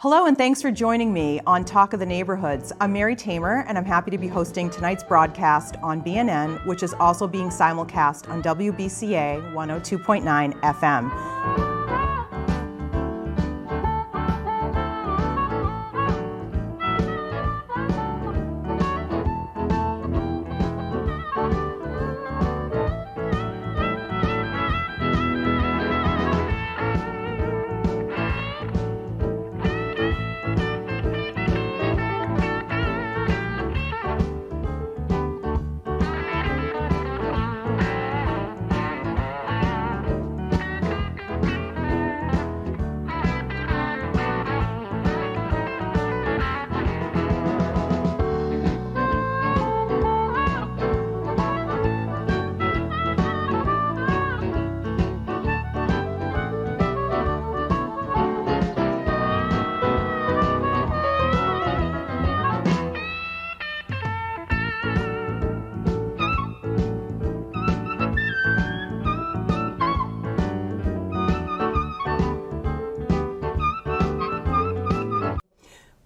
Hello and thanks for joining me on Talk of the Neighborhoods. I'm Marty Tamer and I'm happy to be hosting tonight's broadcast on BNN, which is also being simulcast on WBCA 102.9 FM.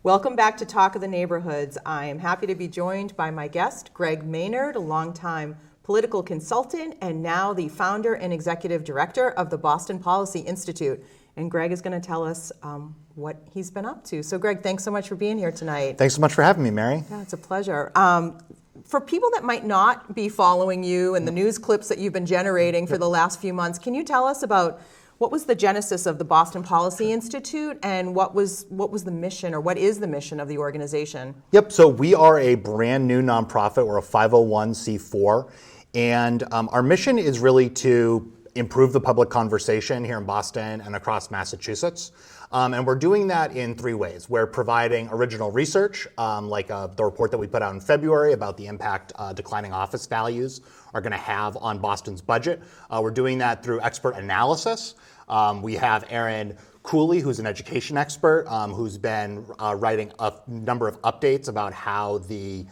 Welcome back to Talk of the Neighborhoods. I am happy to be joined by my guest, Greg Maynard, a longtime political consultant and now the founder and executive director of the Boston Policy Institute. And Greg is going to tell us what he's been up to. So Greg, thanks so much for being here tonight. Thanks so much for having me, Mary. Yeah, it's a pleasure. For people that might not be following you and the news clips that you've been generating for the last few months, can you tell us about what was the genesis of the Boston Policy Institute and what was the mission, or what is the mission of the organization? Yep, so we are a brand new nonprofit. We're a 501c4, and our mission is really to improve the public conversation here in Boston and across Massachusetts. And we're doing that in three ways. We're providing original research, like the report that we put out in February about the impact declining office values are going to have on Boston's budget. We're doing that through expert analysis. We have Aaron Cooley, who's an education expert, who's been writing a number of updates about how the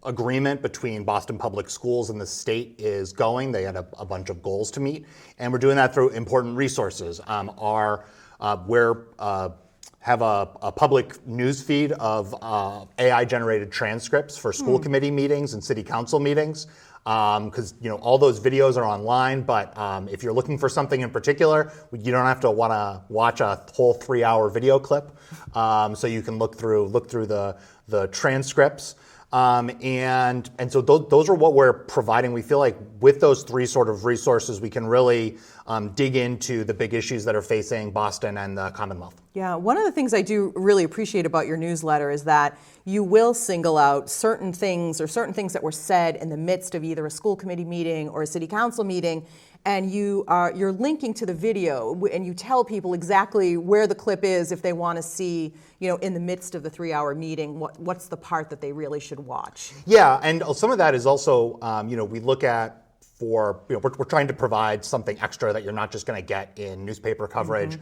agreement between Boston Public Schools and the state is going. They had a bunch of goals to meet, and we're doing that through important resources. Have a public news feed of AI-generated transcripts for school committee meetings and city council meetings, because all those videos are online. But if you're looking for something in particular, you don't have to want to watch a whole 3-hour video clip. So you can look through the transcripts. And so those are what we're providing. We feel like with those three sort of resources, we can really dig into the big issues that are facing Boston and the Commonwealth. Yeah, one of the things I do really appreciate about your newsletter is that you will single out certain things that were said in the midst of either a school committee meeting or a city council meeting, and you're linking to the video, and you tell people exactly where the clip is if they want to see, in the midst of the 3-hour meeting, what's the part that they really should watch. Yeah, and some of that is also, we look at we're trying to provide something extra that you're not just going to get in newspaper coverage.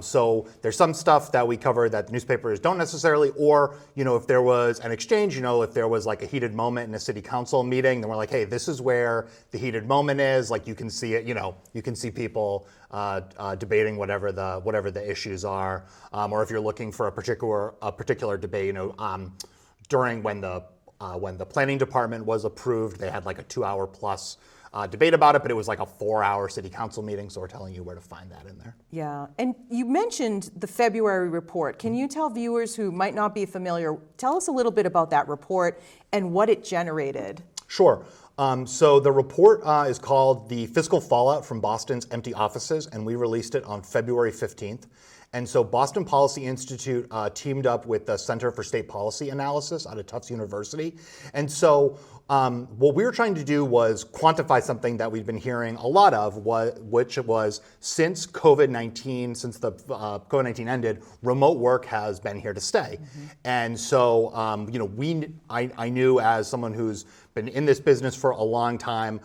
So there's some stuff that we cover that the newspapers don't necessarily, or, if there was an exchange, if there was like a heated moment in a city council meeting, then we're like, hey, this is where the heated moment is. Like you can see it, you can see people debating whatever the issues are. Or if you're looking for a particular debate, during when the planning department was approved, they had like a 2-hour plus debate about it, but it was like a 4-hour city council meeting, so we're telling you where to find that in there. Yeah, and you mentioned the February report. Can you tell viewers who might not be familiar, tell us a little bit about that report and what it generated? Sure. So the report is called The Fiscal Fallout from Boston's Empty Offices, and we released it on February 15th. And so Boston Policy Institute teamed up with the Center for State Policy Analysis out of Tufts University. And so what we were trying to do was quantify something that we've been hearing a lot of, which was since COVID-19, since the COVID-19 ended, remote work has been here to stay. And so, I knew as someone who's been in this business for a long time,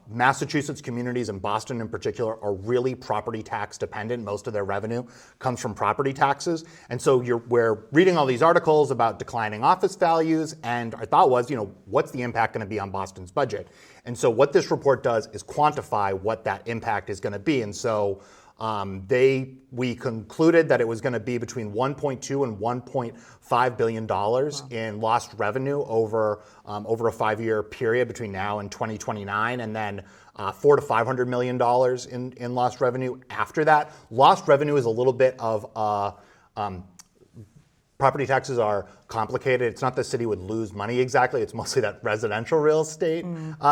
Massachusetts communities and Boston in particular are really property tax dependent. Most of their revenue comes from property taxes. And so we're reading all these articles about declining office values, and our thought was, what's the impact going to be on Boston's budget? And so what this report does is quantify what that impact is going to be. And so We concluded that it was going to be between 1.2 and 1.5 billion dollars in lost revenue over a 5-year period between now and 2029, and then $400 to $500 million in lost revenue after that. Lost revenue is a little bit of property taxes are complicated. It's not the city would lose money exactly. It's mostly that residential real estate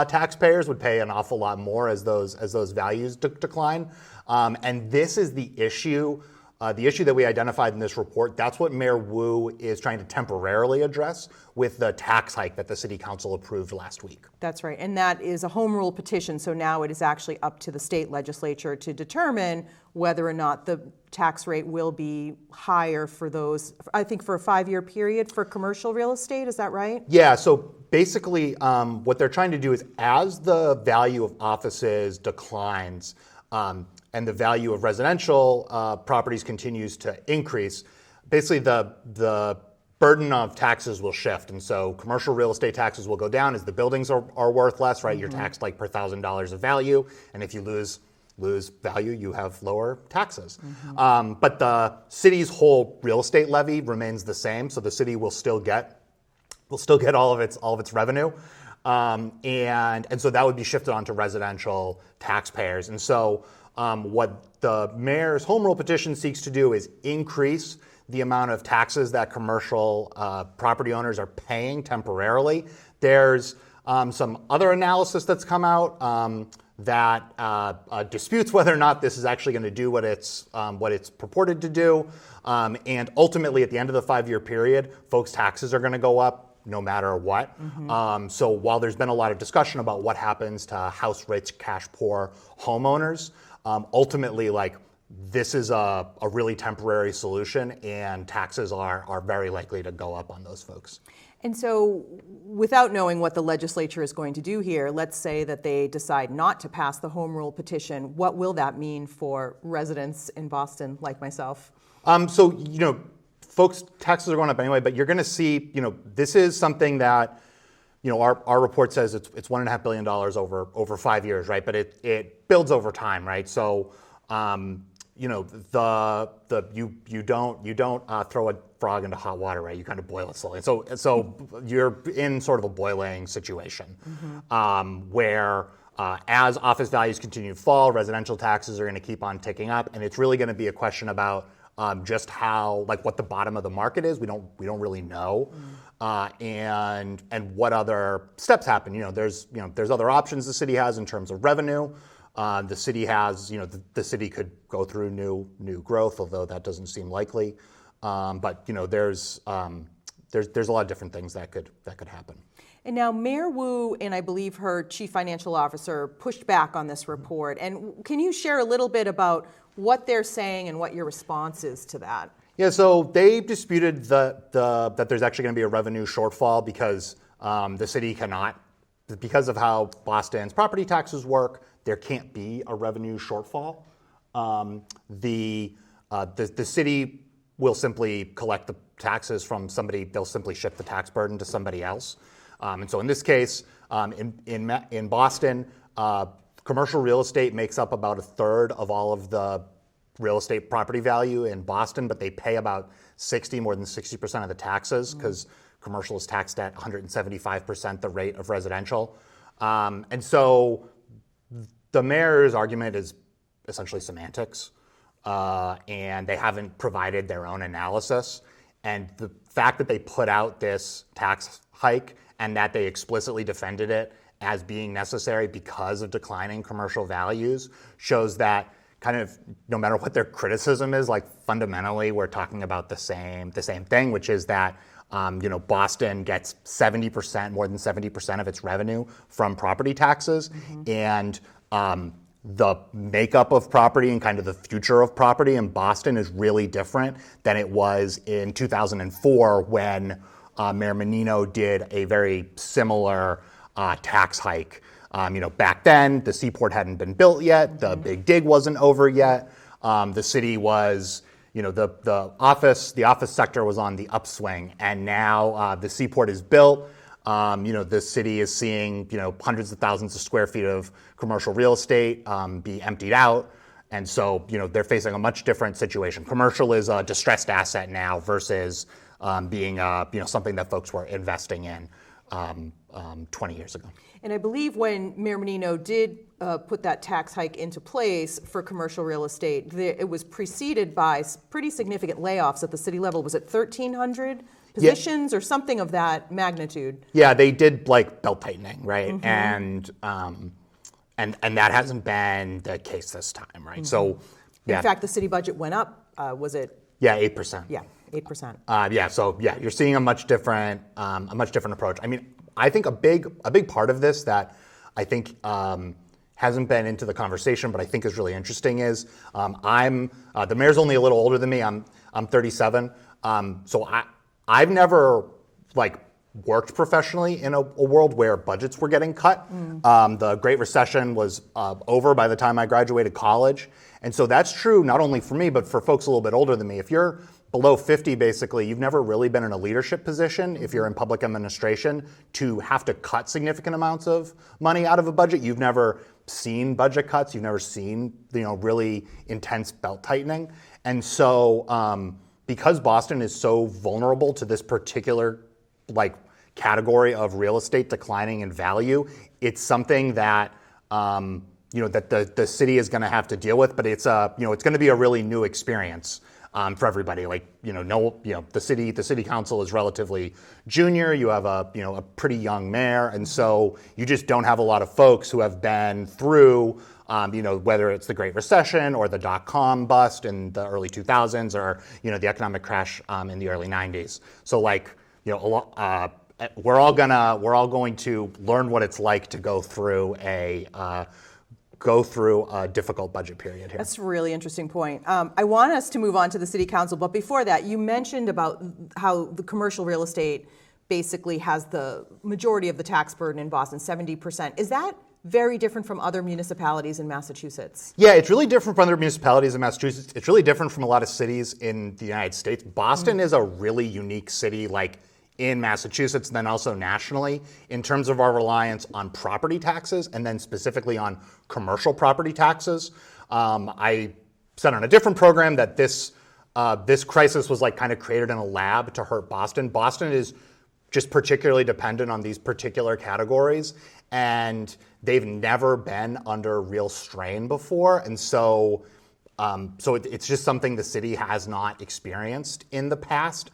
taxpayers would pay an awful lot more as those values decline. And this is the issue that we identified in this report. That's what Mayor Wu is trying to temporarily address with the tax hike that the city council approved last week. That's right. And that is a home rule petition. So now it is actually up to the state legislature to determine whether or not the tax rate will be higher for those, I think for a 5-year period for commercial real estate. Is that right? Yeah. So basically what they're trying to do is, as the value of offices declines, and the value of residential properties continues to increase, basically the burden of taxes will shift. And so commercial real estate taxes will go down as the buildings are worth less, right? You're taxed like per $1,000 of value. And if you lose value, you have lower taxes. But the city's whole real estate levy remains the same. So the city will still get all of its revenue. And so that would be shifted onto residential taxpayers. And so what the mayor's home rule petition seeks to do is increase the amount of taxes that commercial property owners are paying temporarily. There's some other analysis that's come out that disputes whether or not this is actually going to do what it's purported to do. And ultimately, at the end of the 5-year period, folks' taxes are going to go up no matter what. So while there's been a lot of discussion about what happens to house-rich, cash-poor homeowners, ultimately, this is a really temporary solution, and taxes are very likely to go up on those folks. And so, without knowing what the legislature is going to do here, let's say that they decide not to pass the home rule petition. What will that mean for residents in Boston like myself? Folks' taxes are going up anyway, but you're going to see, this is something that, our report says it's $1.5 billion over 5 years, right? But it builds over time, right? So, you don't throw a frog into hot water, right? You kind of boil it slowly. So you're in sort of a boiling situation where as office values continue to fall, residential taxes are going to keep on ticking up, and it's really going to be a question about just how, what the bottom of the market is. We don't really know, and what other steps happen. There's other options the city has in terms of revenue. The city has, the city could go through new growth, although that doesn't seem likely. But there's a lot of different things that could happen. And now Mayor Wu and I believe her chief financial officer pushed back on this report. And can you share a little bit about what they're saying and what your response is to that? Yeah, so they disputed that there's actually going to be a revenue shortfall because the city cannot, because of how Boston's property taxes work, there can't be a revenue shortfall. The city will simply collect the taxes from somebody. They'll simply shift the tax burden to somebody else. And so in this case, in Boston, commercial real estate makes up about 1/3 of all of the real estate property value in Boston, but they pay about more than 60% of the taxes because commercial is taxed at 175% the rate of residential. And so the mayor's argument is essentially semantics, and they haven't provided their own analysis. And the fact that they put out this tax hike and that they explicitly defended it as being necessary because of declining commercial values shows that kind of no matter what their criticism is, fundamentally we're talking about the same thing, which is that Boston gets more than 70% of its revenue from property taxes, and the makeup of property and kind of the future of property in Boston is really different than it was in 2004 when Mayor Menino did a very similar tax hike. Back then, the seaport hadn't been built yet. The big dig wasn't over yet. The city was, the office sector was on the upswing, and now the seaport is built. The city is seeing, hundreds of thousands of square feet of commercial real estate be emptied out, And so, they're facing a much different situation. Commercial is a distressed asset now versus being, something that folks were investing in 20 years ago. And I believe when Mayor Menino did put that tax hike into place for commercial real estate, it was preceded by pretty significant layoffs at the city level. Was it 1,300 positions or something of that magnitude? Yeah, they did belt tightening, right? And that hasn't been the case this time, right? So, In fact, the city budget went up. Was it? Yeah, 8%. Yeah, 8%. You're seeing a much different approach. I mean, I think a big part of this that I think hasn't been into the conversation, but I think is really interesting is the mayor's only a little older than me. I'm 37, so I've never worked professionally in a world where budgets were getting cut. The Great Recession was over by the time I graduated college, and so that's true not only for me but for folks a little bit older than me. If you're below 50, basically, you've never really been in a leadership position if you're in public administration to have to cut significant amounts of money out of a budget. You've never seen budget cuts. You've never seen, really intense belt tightening. And so because Boston is so vulnerable to this particular category of real estate declining in value, it's something that that the city is going to have to deal with, but it's going to be a really new experience for everybody. The city council is relatively junior. You have a pretty young mayor, and so you just don't have a lot of folks who have been through, whether it's the Great Recession or the dot-com bust in the early 2000s, or the economic crash in the early 90s. So we're all going to learn what it's like to go through a difficult budget period here. That's a really interesting point. I want us to move on to the city council, but before that, you mentioned about how the commercial real estate basically has the majority of the tax burden in Boston, 70%. Is that very different from other municipalities in Massachusetts? Yeah, it's really different from other municipalities in Massachusetts. It's really different from a lot of cities in the United States. Boston is a really unique city, in Massachusetts, and then also nationally, in terms of our reliance on property taxes, and then specifically on commercial property taxes. I said on a different program that this crisis was kind of created in a lab to hurt Boston. Boston is just particularly dependent on these particular categories, and they've never been under real strain before, and so it's just something the city has not experienced in the past.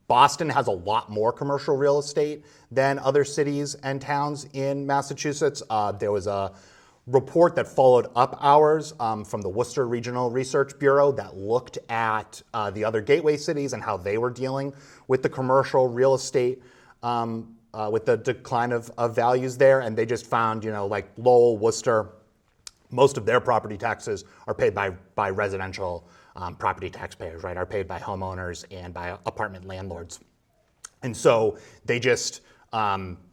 Boston has a lot more commercial real estate than other cities and towns in Massachusetts. There was a report that followed up ours from the Worcester Regional Research Bureau that looked at the other gateway cities and how they were dealing with the commercial real estate, with the decline of values there. And they just found, Lowell, Worcester, most of their property taxes are paid by residential property taxpayers, right, are paid by homeowners and by apartment landlords. And so they just,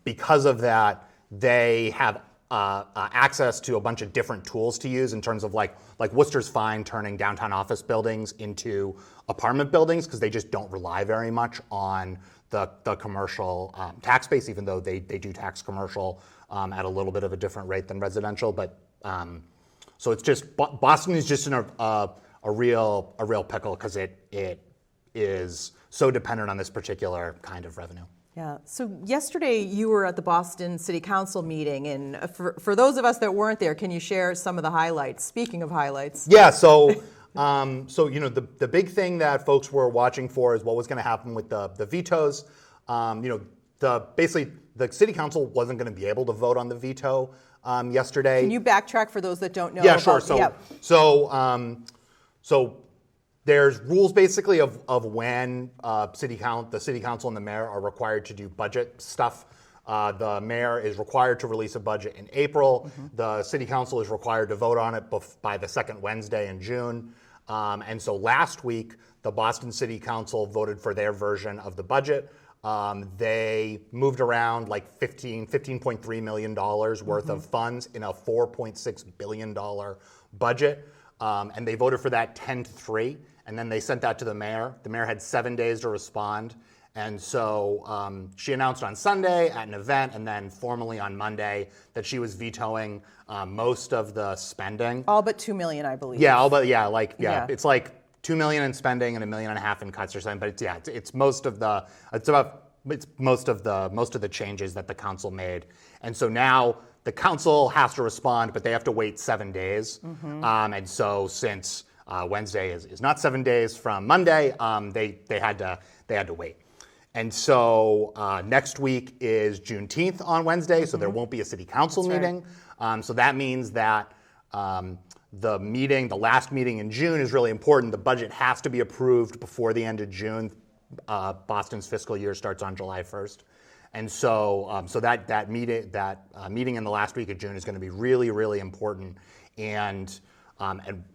because of that, they have access to a bunch of different tools to use in terms of like Worcester's fine turning downtown office buildings into apartment buildings because they just don't rely very much on the commercial tax base, even though they do tax commercial at a little bit of a different rate than residential. But so it's just, Boston is just in a real pickle because it is so dependent on this particular kind of revenue. Yeah. So yesterday you were at the Boston City Council meeting, and for those of us that weren't there, can you share some of the highlights? Speaking of highlights. Yeah. So the big thing that folks were watching for is what was going to happen with the vetoes. Basically the City Council wasn't going to be able to vote on the veto yesterday. Can you backtrack for those that don't know? Yeah, sure. So there's rules basically of when the City Council and the mayor are required to do budget stuff. The mayor is required to release a budget in April. Mm-hmm. The City Council is required to vote on it by the second Wednesday in June. And so last week, the Boston City Council voted for their version of the budget. They moved around $15.3 million worth of funds in a $4.6 billion budget. And they voted for that 10-3, and then they sent that to the mayor. The mayor had 7 days to respond, And so she announced on Sunday at an event and then formally on Monday that she was vetoing most of the spending. All but $2 million, I believe. Yeah, it's like $2 million in spending and $1.5 million in cuts or something. But it's most of the changes that the council made. And so now the council has to respond, but they have to wait 7 days. And so since Wednesday is not 7 days from Monday, they had to wait. And so next week is Juneteenth on Wednesday, so there won't be a city council meeting. So that means that the last meeting in June is really important. The budget has to be approved before the end of June. Boston's fiscal year starts on July 1st. And so that meeting in the last week of June is going to be really, really important. And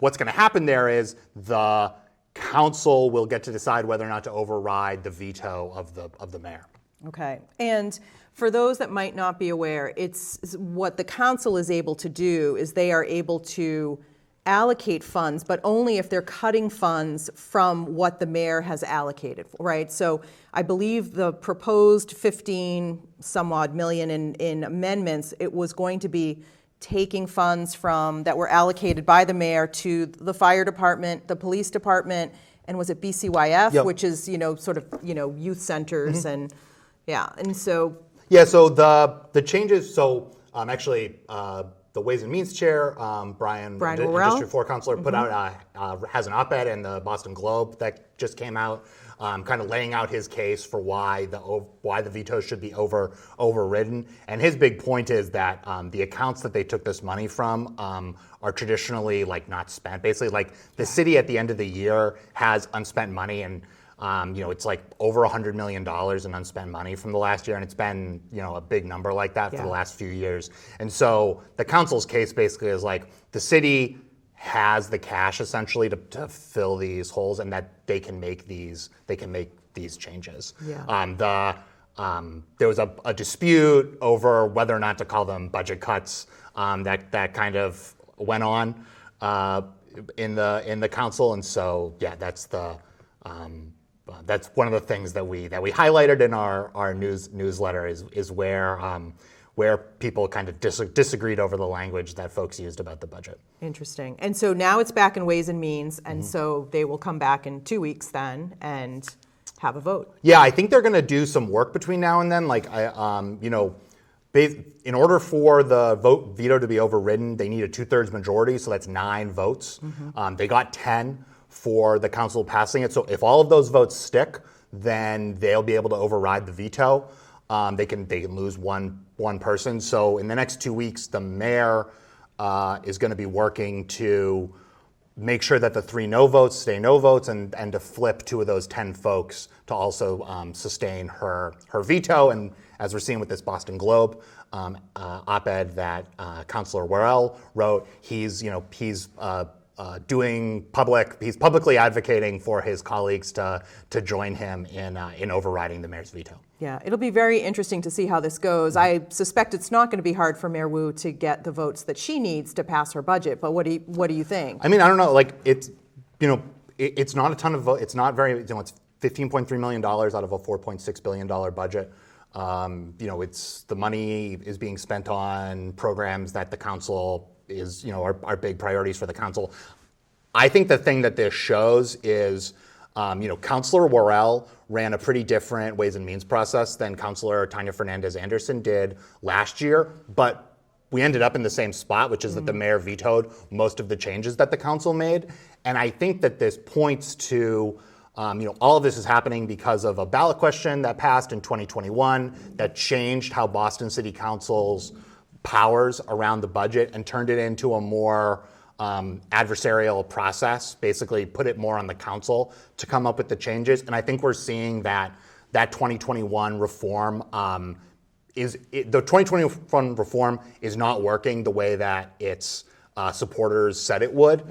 what's going to happen there is the council will get to decide whether or not to override the veto of the mayor. Okay. And for those that might not be aware, it's what the council is able to do is they are able to allocate funds, but only if they're cutting funds from what the mayor has allocated, right? So I believe the proposed 15 some odd million in amendments, it was going to be taking funds from that were allocated by the mayor to the fire department, the police department, and was it BCYF, Yep. which is, youth centers and and so. Yeah, so the changes, actually the Ways and Means Chair, Brian Worrell, District 4 Councilor, put out, has an op-ed in the Boston Globe that just came out, kind of laying out his case for why the veto should be overridden. And his big point is that the accounts that they took this money from are traditionally not spent. Basically, the city at the end of the year has unspent money, and it's over $100 million in unspent money from the last year, and it's been a big number like that for the last few years. And so the council's case basically is the city has the cash essentially to fill these holes, and that they can make these changes. Yeah. There was a dispute over whether or not to call them budget cuts that kind of went on in the council, and so that's one of the things that we highlighted in our newsletter is where people kind of disagreed over the language that folks used about the budget. Interesting. And so now it's back in Ways and Means, and so they will come back in 2 weeks then and have a vote. Yeah, I think they're going to do some work between now and then. In order for the veto to be overridden, they need a 2/3 majority, so that's 9 votes. They got 10 for the council passing it. So if all of those votes stick, then they'll be able to override the veto. They can lose one person. So in the next 2 weeks, the mayor is going to be working to make sure that the 3 no votes stay no votes, and to flip 2 of those 10 folks to also sustain her veto. And as we're seeing with this Boston Globe op-ed that Councilor Worrell wrote, he's publicly advocating for his colleagues to join him in overriding the mayor's veto. Yeah, it'll be very interesting to see how this goes. I suspect it's not going to be hard for Mayor Wu to get the votes that she needs to pass her budget. But what do you think? I mean, I don't know. It's not a ton of votes. It's not very. It's $15.3 million out of a $4.6 billion budget. It's the money is being spent on programs that the council is, are big priorities for the council. I think the thing that this shows is, Councilor Worrell ran a pretty different Ways and Means process than Councilor Tanya Fernandez Anderson did last year, but we ended up in the same spot, which is that the mayor vetoed most of the changes that the council made. And I think that this points to, all of this is happening because of a ballot question that passed in 2021 that changed how Boston City Council's powers around the budget and turned it into a more adversarial process, basically put it more on the council to come up with the changes. And I think we're seeing that 2021 reform the 2021 reform is not working the way that its supporters said it would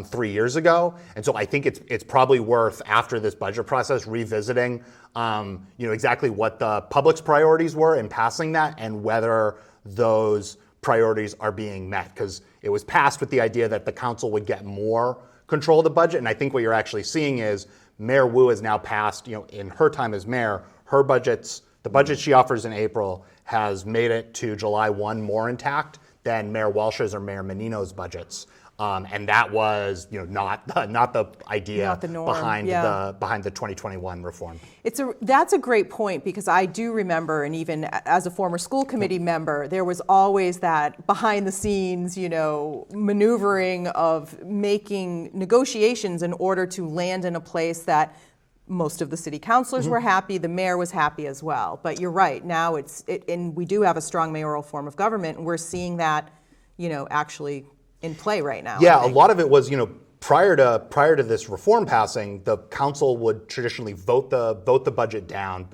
3 years ago. And so I think it's probably worth, after this budget process, revisiting exactly what the public's priorities were in passing that and whether those priorities are being met, because it was passed with the idea that the council would get more control of the budget. And I think what you're actually seeing is Mayor Wu has now passed, in her time as mayor, the budget she offers in April has made it to July 1 more intact than Mayor Welch's or Mayor Menino's budgets. And that was, not the idea Not the norm, behind yeah. behind the 2021 reform. That's a great point, because I do remember, and even as a former school committee member, there was always that behind the scenes, maneuvering of making negotiations in order to land in a place that most of the city councilors were happy, the mayor was happy as well. But you're right, now and we do have a strong mayoral form of government, and we're seeing that, actually in play right now. Yeah, a lot of it was, prior to this reform passing, the council would traditionally vote the budget down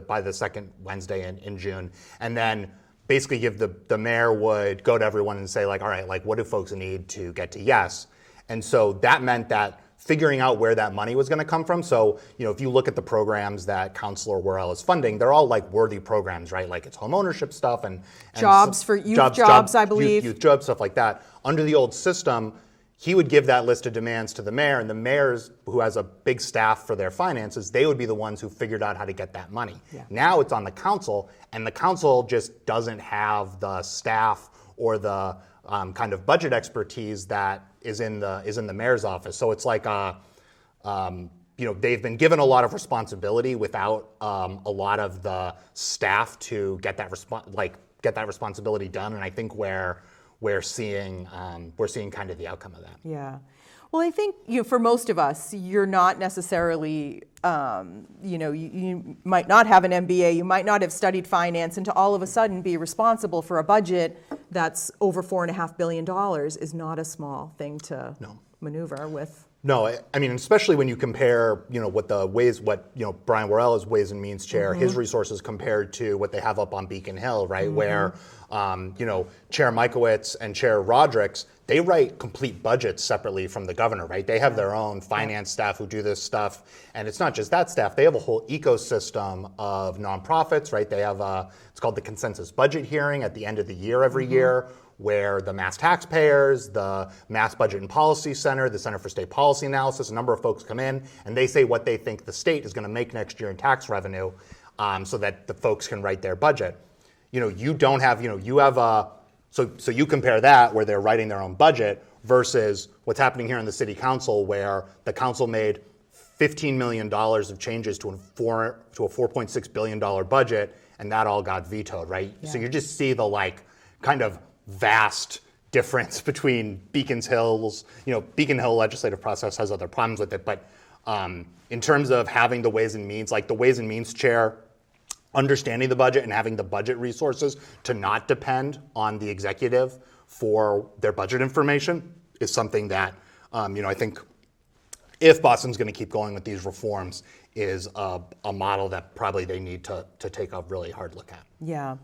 by the second Wednesday in June, and then basically the mayor would go to everyone and say, like, all right, like, what do folks need to get to yes? And so that meant that figuring out where that money was going to come from. So, if you look at the programs that Councilor Worrell is funding, they're all like worthy programs, right? Like it's home ownership stuff and jobs for youth jobs, I believe. Youth jobs, stuff like that. Under the old system, he would give that list of demands to the mayor, and the mayors, who has a big staff for their finances, they would be the ones who figured out how to get that money. Yeah. Now it's on the council, and the council just doesn't have the staff or the kind of budget expertise that is in the mayor's office. So it's like they've been given a lot of responsibility without a lot of the staff to get that responsibility done. And I think we're seeing kind of the outcome of that. Yeah. Well, I think for most of us, you're not necessarily, you might not have an MBA, you might not have studied finance, and to all of a sudden be responsible for a budget that's over $4.5 billion is not a small thing to maneuver with. No, I mean, especially when you compare, what Brian Worrell is Ways and Means Chair, his resources compared to what they have up on Beacon Hill, right? Where, Chair Mikowitz and Chair Rodrick's, they write complete budgets separately from the governor, right? They have their own finance staff who do this stuff. And it's not just that staff, they have a whole ecosystem of nonprofits, right? They have it's called the consensus budget hearing at the end of the year every year, where the Mass Taxpayers, the Mass Budget and Policy Center, the Center for State Policy Analysis, a number of folks come in and they say what they think the state is going to make next year in tax revenue, so that the folks can write their budget. You don't have, you have so you compare that where they're writing their own budget versus what's happening here in the city council, where the council made $15 million of changes to a $4.6 billion budget, and that all got vetoed, right? Yeah. So you just see the kind of vast difference between Beacon Hill's, Beacon Hill legislative process has other problems with it, but in terms of having the Ways and Means, like the Ways and Means Chair, understanding the budget and having the budget resources to not depend on the executive for their budget information is something that, I think if Boston's going to keep going with these reforms, is a model that probably they need to take a really hard look at. Yeah.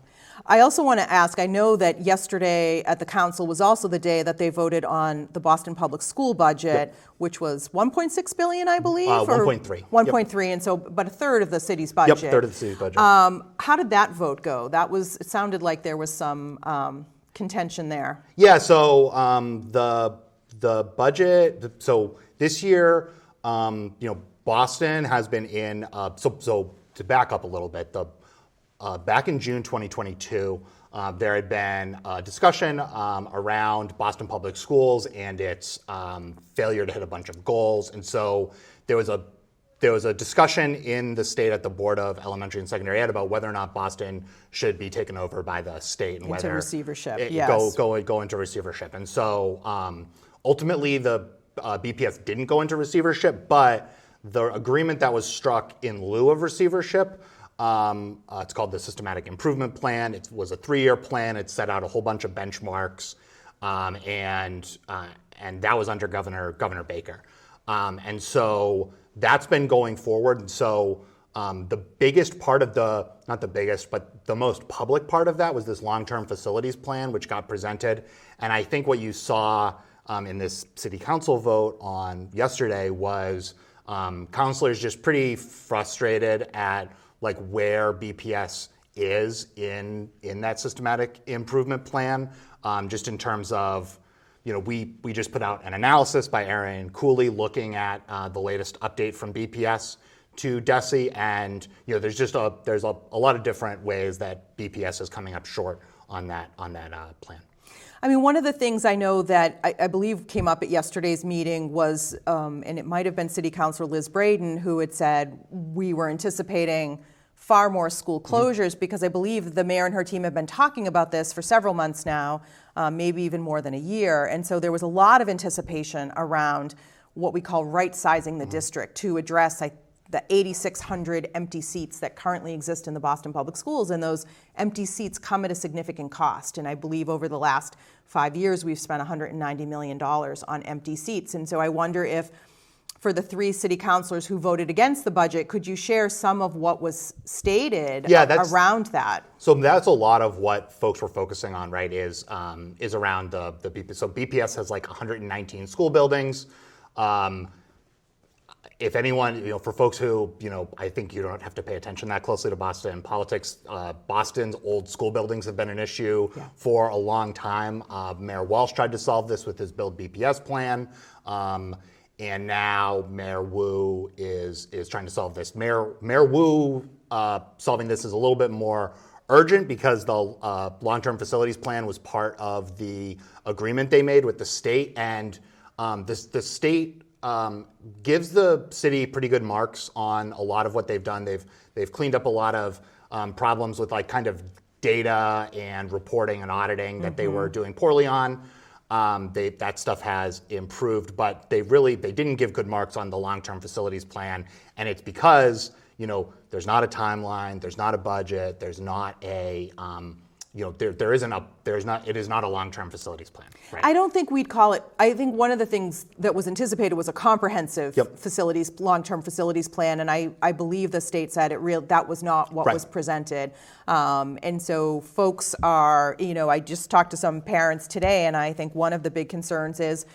I also want to ask, I know that yesterday at the council was also the day that they voted on the Boston Public School budget, which was $1.6 billion, I believe? 1.3. 1.3, and so, but a third of the city's budget. Yep, a third of the city's budget. How did that vote go? It sounded like there was some contention there. Yeah, so the budget, so this year, Boston has been in, so to back up a little bit, back in June 2022, there had been a discussion around Boston Public Schools and its failure to hit a bunch of goals. And so there was a discussion in the state at the Board of Elementary and Secondary Ed about whether or not Boston should be taken over by the state and whether receivership, go into receivership. And so ultimately the BPS didn't go into receivership, but the agreement that was struck in lieu of receivership, it's called the Systematic Improvement Plan. It was a 3-year plan. It set out a whole bunch of benchmarks, and that was under Governor Baker. And so that's been going forward. And so the biggest part of not the biggest, but the most public part of that was this long-term facilities plan, which got presented. And I think what you saw in this city council vote on yesterday was councilors just pretty frustrated at where BPS is in that systematic improvement plan, just in terms of, we just put out an analysis by Aaron Cooley looking at the latest update from BPS to DESE, and there's a lot of different ways that BPS is coming up short on that plan. I mean, one of the things I know that I believe came up at yesterday's meeting was, and it might have been City Councilor Liz Braden, who had said we were anticipating far more school closures, because I believe the mayor and her team have been talking about this for several months now, maybe even more than a year. And so there was a lot of anticipation around what we call right-sizing the district to address the 8,600 empty seats that currently exist in the Boston Public Schools, and those empty seats come at a significant cost. And I believe over the last 5 years, we've spent $190 million on empty seats. And so I wonder if, for the 3 city councilors who voted against the budget, could you share some of what was stated around that? So that's a lot of what folks were focusing on, right, is around the BPS. So BPS has like 119 school buildings. If anyone, for folks who, I think you don't have to pay attention that closely to Boston politics, Boston's old school buildings have been an issue for a long time. Mayor Walsh tried to solve this with his Build BPS plan, and now Mayor Wu is trying to solve this. Mayor Wu solving this is a little bit more urgent because the long-term facilities plan was part of the agreement they made with the state, and the state gives the city pretty good marks on a lot of what they've done. They've cleaned up a lot of problems with kind of data and reporting and auditing that they were doing poorly on. That stuff has improved, but they didn't give good marks on the long-term facilities plan, and it's because there's not a timeline, there's not a budget, there's not a it is not a long-term facilities plan. Right? I don't think we'd call it. I think one of the things that was anticipated was a comprehensive long-term facilities plan, and I believe the state said that was not what was presented. And so folks are, I just talked to some parents today, and I think one of the big concerns is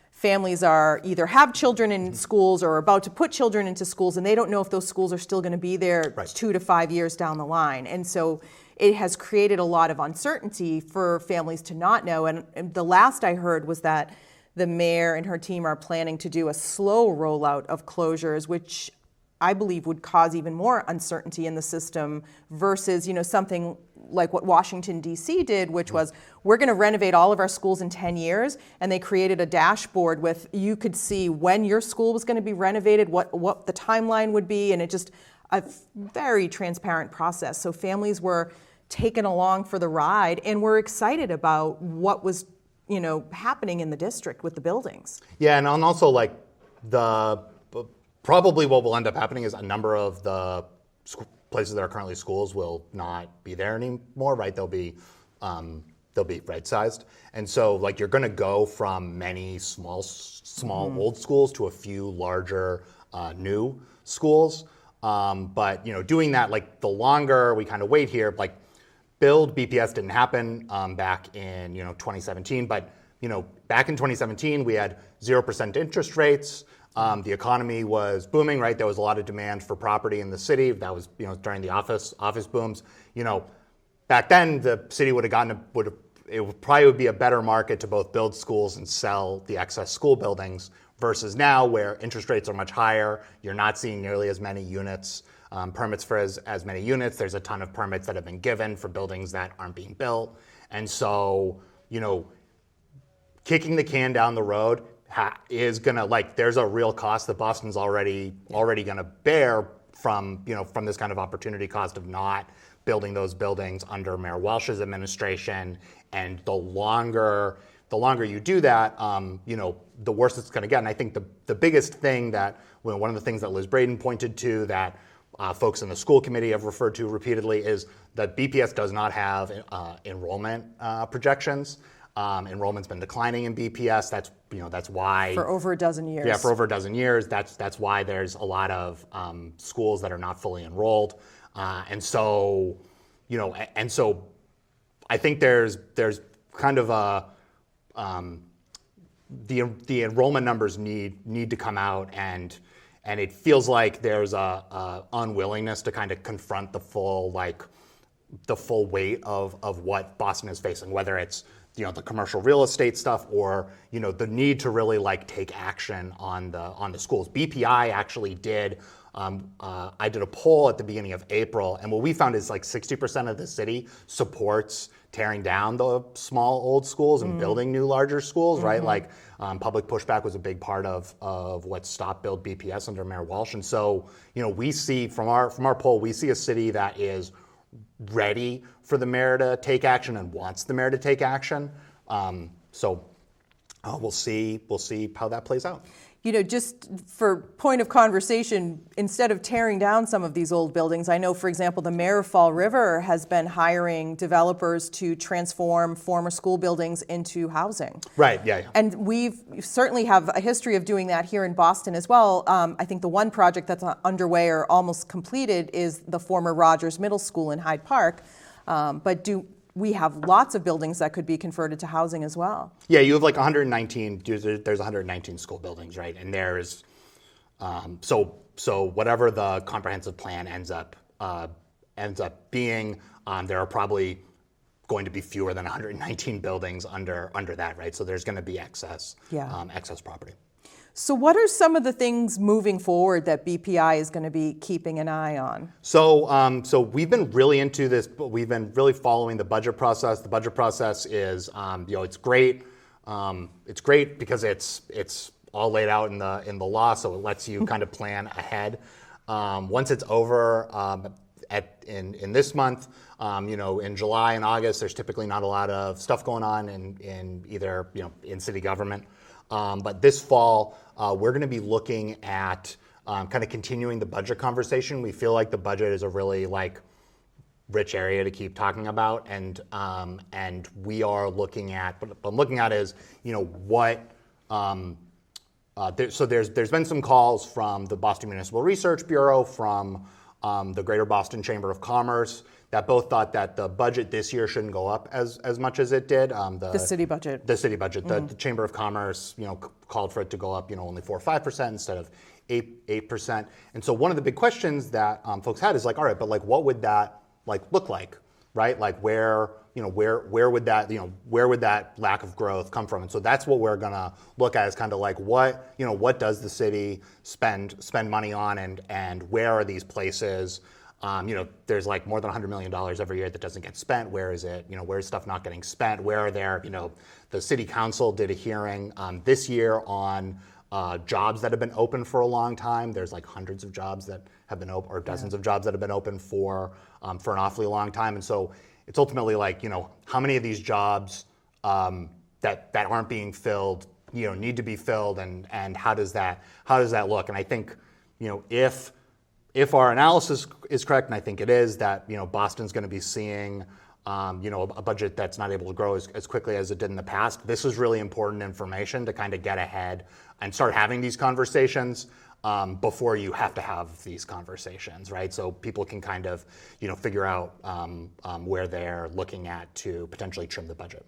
families are either have children in schools or are about to put children into schools, and they don't know if those schools are still going to be there 2 to 5 years down the line. And so it has created a lot of uncertainty for families to not know. And the last I heard was that the mayor and her team are planning to do a slow rollout of closures, which I believe would cause even more uncertainty in the system versus, something like what Washington, D.C. did, which was, we're going to renovate all of our schools in 10 years. And they created a dashboard with, you could see when your school was going to be renovated, what the timeline would be, and it just a very transparent process. So families were taken along for the ride, and we're excited about what was, happening in the district with the buildings. Yeah, and also probably what will end up happening is a number of the places that are currently schools will not be there anymore, right? They'll be right-sized, and so you're going to go from many small old schools to a few larger new schools. But doing that, the longer we kind of wait here, Build BPS didn't happen back in 2017, but back in 2017 we had 0% interest rates. The economy was booming, right? There was a lot of demand for property in the city. That was during the office booms. Back then the city would probably be a better market to both build schools and sell the excess school buildings versus now where interest rates are much higher. You're not seeing nearly as many units. Permits for as many units. There's a ton of permits that have been given for buildings that aren't being built. And so, kicking the can down the road is gonna, there's a real cost that Boston's already gonna bear from this kind of opportunity cost of not building those buildings under Mayor Walsh's administration. And the longer you do that, the worse it's gonna get. And I think the biggest thing that, one of the things that Liz Braden pointed to that folks in the school committee have referred to repeatedly is that BPS does not have enrollment projections. Enrollment's been declining in BPS. That's why for over a dozen years. Yeah, for over a dozen years. That's why there's a lot of schools that are not fully enrolled, and so I think there's kind of a the enrollment numbers need to come out, and it feels like there's a unwillingness to kind of confront the full weight of what Boston is facing, whether it's the commercial real estate stuff or the need to really take action on the schools. BPI actually did I did a poll at the beginning of April, and what we found is like 60% of the city supports tearing down the small old schools and building new larger schools, right? Like public pushback was a big part of what stopped build BPS under Mayor Walsh. And so, we see from our poll, we see a city that is ready for the mayor to take action and wants the mayor to take action. So we'll see how that plays out. Just for point of conversation, instead of tearing down some of these old buildings, I know, for example, the mayor of Fall River has been hiring developers to transform former school buildings into housing. Right, yeah. And we certainly have a history of doing that here in Boston as well. I think the one project that's underway or almost completed is the former Rogers Middle School in Hyde Park. But we have lots of buildings that could be converted to housing as well. Yeah, you have like 119, there's 119 school buildings, right? And there's, so whatever the comprehensive plan ends up being, there are probably going to be fewer than 119 buildings under that, right? So there's going to be excess property. So what are some of the things moving forward that BPI is going to be keeping an eye on? So we've been really into this, but we've been really following the budget process. The budget process is, it's great. It's great because it's all laid out in the law, so it lets you kind of plan ahead. Once it's over in this month, in July and August, there's typically not a lot of stuff going on in either in city government. But this fall, we're going to be looking at kind of continuing the budget conversation. We feel like the budget is a really rich area to keep talking about, and we are looking at. What I'm looking at is what. So there's been some calls from the Boston Municipal Research Bureau, from the Greater Boston Chamber of Commerce, that both thought that the budget this year shouldn't go up as much as it did. The city budget. The city budget. The Chamber of Commerce, called for it to go up, only 4 or 5% instead of 8%. And so one of the big questions that folks had is all right, but what would that look like, right? Where would that lack of growth come from? And so that's what we're gonna look at, is kind of what does the city spend money on, and where are these places? There's more than $100 million every year that doesn't get spent. Where is it? Where is stuff not getting spent? Where are there? The city council did a hearing this year on jobs that have been open for a long time. There's hundreds of jobs that have been open, or dozens of jobs that have been open for an awfully long time. And so it's ultimately how many of these jobs that aren't being filled, need to be filled, and how does that look? And I think if our analysis is correct, and I think it is, that Boston's going to be seeing a budget that's not able to grow as quickly as it did in the past. This is really important information to kind of get ahead and start having these conversations before you have to have these conversations, right? So people can kind of figure out where they're looking at to potentially trim the budget.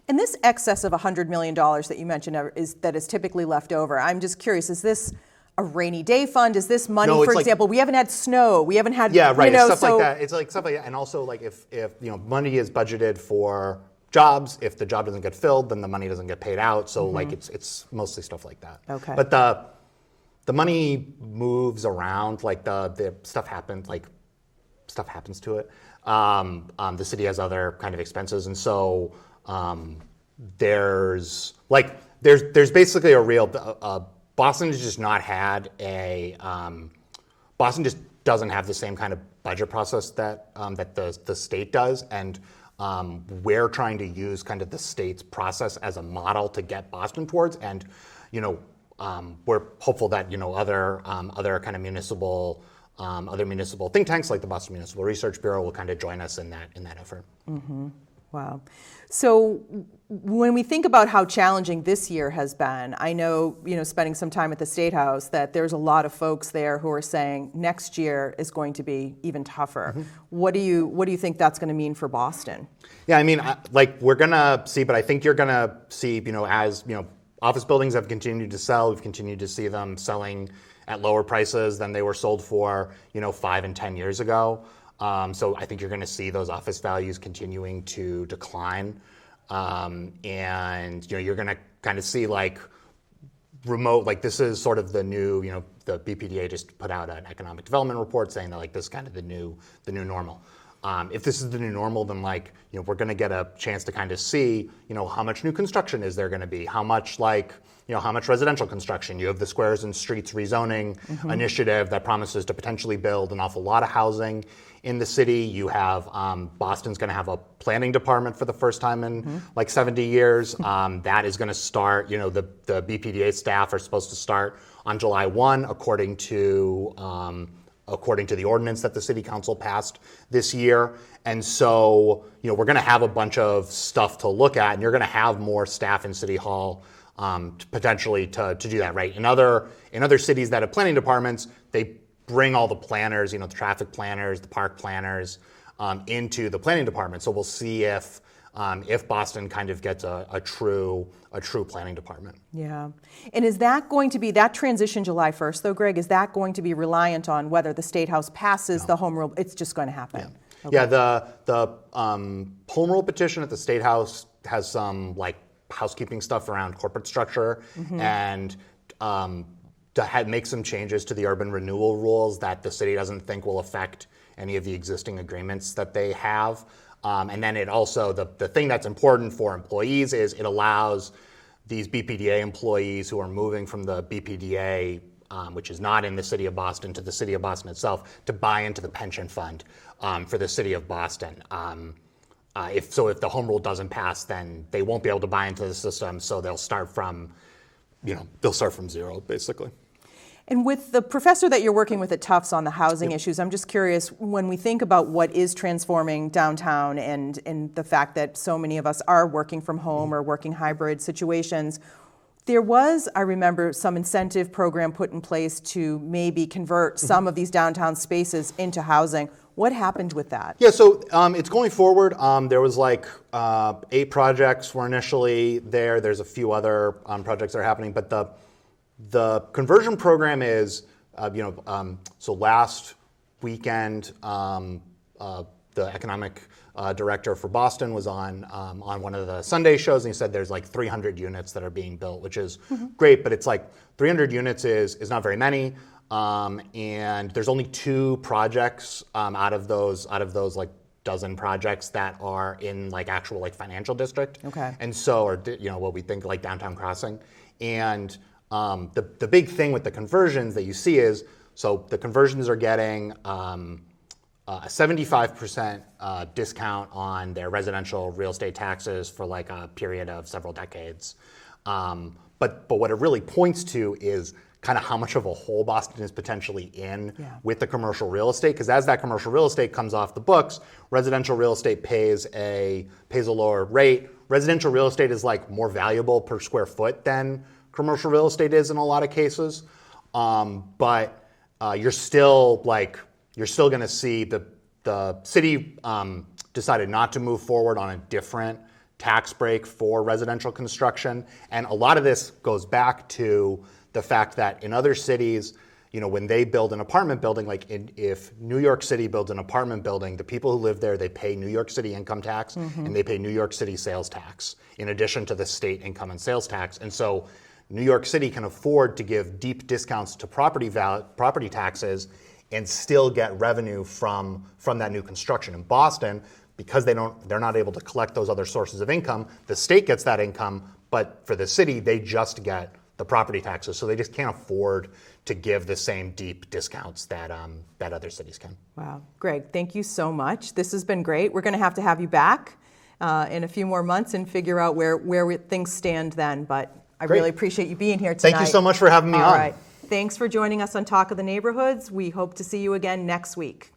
And this excess of $100 million that you mentioned that is typically left over, I'm just curious, is this a rainy day fund? Is this money, for example, we haven't had snow, we haven't had, stuff like that. It's stuff like that. And also if money is budgeted for jobs, if the job doesn't get filled, then the money doesn't get paid out. So it's mostly stuff like that. Okay. But the money moves around, the stuff happens, stuff happens to it. The city has other kind of expenses, and so there's basically a real. Boston has just not had Boston just doesn't have the same kind of budget process that the state does, and we're trying to use kind of the state's process as a model to get Boston towards, and we're hopeful that other kind of municipal think tanks like the Boston Municipal Research Bureau will kind of join us in that effort. Mm-hmm. Wow. So when we think about how challenging this year has been, I know, spending some time at the State House, that there's a lot of folks there who are saying next year is going to be even tougher. Mm-hmm. What do you think that's going to mean for Boston? Yeah, I mean, we're going to see, but I think you're going to see, as, office buildings have continued to sell, we've continued to see them selling at lower prices than they were sold for, 5 and 10 years ago. So I think you're going to see those office values continuing to decline, and you're going to kind of see remote, this is sort of the new the BPDA just put out an economic development report saying that like this is kind of the new normal. If this is the new normal, then like, you know, we're going to get a chance to kind of see, you know, how much new construction is there going to be, how much like, you know, how much residential construction. You have the Squares and Streets rezoning initiative that promises to potentially build an awful lot of housing in the city. You have Boston's going to have a planning department for the first time in like 70 years. That is going to start, you know, the BPDA staff are supposed to start on July 1, according to the ordinance that the city council passed this year. And so, you know, we're going to have a bunch of stuff to look at, and you're going to have more staff in City Hall potentially to do that, right? In other cities that have planning departments, they bring all the planners, you know, the traffic planners, the park planners, into the planning department. So we'll see if Boston kind of gets a true planning department. Yeah. And is that going to be, that transition July 1st, though, Greg, is that going to be reliant on whether the State House passes the home rule? It's just going to happen? Yeah. Okay. Yeah, the home rule petition at the State House has some like housekeeping stuff around corporate structure and to make some changes to the urban renewal rules that the city doesn't think will affect any of the existing agreements that they have. And then it also, the thing that's important for employees is it allows these BPDA employees who are moving from the BPDA, which is not in the city of Boston, to the city of Boston itself, to buy into the pension fund for the city of Boston. If the home rule doesn't pass, then they won't be able to buy into the system, so they'll start from zero, basically. And with the professor that you're working with at Tufts on the housing issues, I'm just curious, when we think about what is transforming downtown and the fact that so many of us are working from home or working hybrid situations, there was, I remember, some incentive program put in place to maybe convert some of these downtown spaces into housing. What happened with that? Yeah, so it's going forward. There was like 8 projects were initially there. There's a few other projects that are happening, but the conversion program is, so last weekend, the economic director for Boston was on one of the Sunday shows, and he said there's like 300 units that are being built, which is great, but it's like 300 units is not very many, and there's only 2 projects out of those like dozen projects that are in like actual like financial district, and so, or what we think like downtown crossing, and the big thing with the conversions that you see is, so the conversions are getting a 75% discount on their residential real estate taxes for like a period of several decades. But what it really points to is kind of how much of a hole Boston is potentially in with the commercial real estate, because as that commercial real estate comes off the books, residential real estate pays a lower rate. Residential real estate is like more valuable per square foot than commercial real estate is in a lot of cases, but you're still going to see the city decided not to move forward on a different tax break for residential construction, and a lot of this goes back to the fact that in other cities, when they build an apartment building, if New York City builds an apartment building, the people who live there, they pay New York City income tax and they pay New York City sales tax in addition to the state income and sales tax, and so New York City can afford to give deep discounts to property taxes and still get revenue from that new construction. In Boston, because they're not able to collect those other sources of income, the state gets that income, but for the city, they just get the property taxes. So they just can't afford to give the same deep discounts that other cities can. Wow. Greg, thank you so much. This has been great. We're going to have you back in a few more months and figure out where things stand then, but I really appreciate you being here tonight. Thank you so much for having me on. All right. Thanks for joining us on Talk of the Neighborhoods. We hope to see you again next week.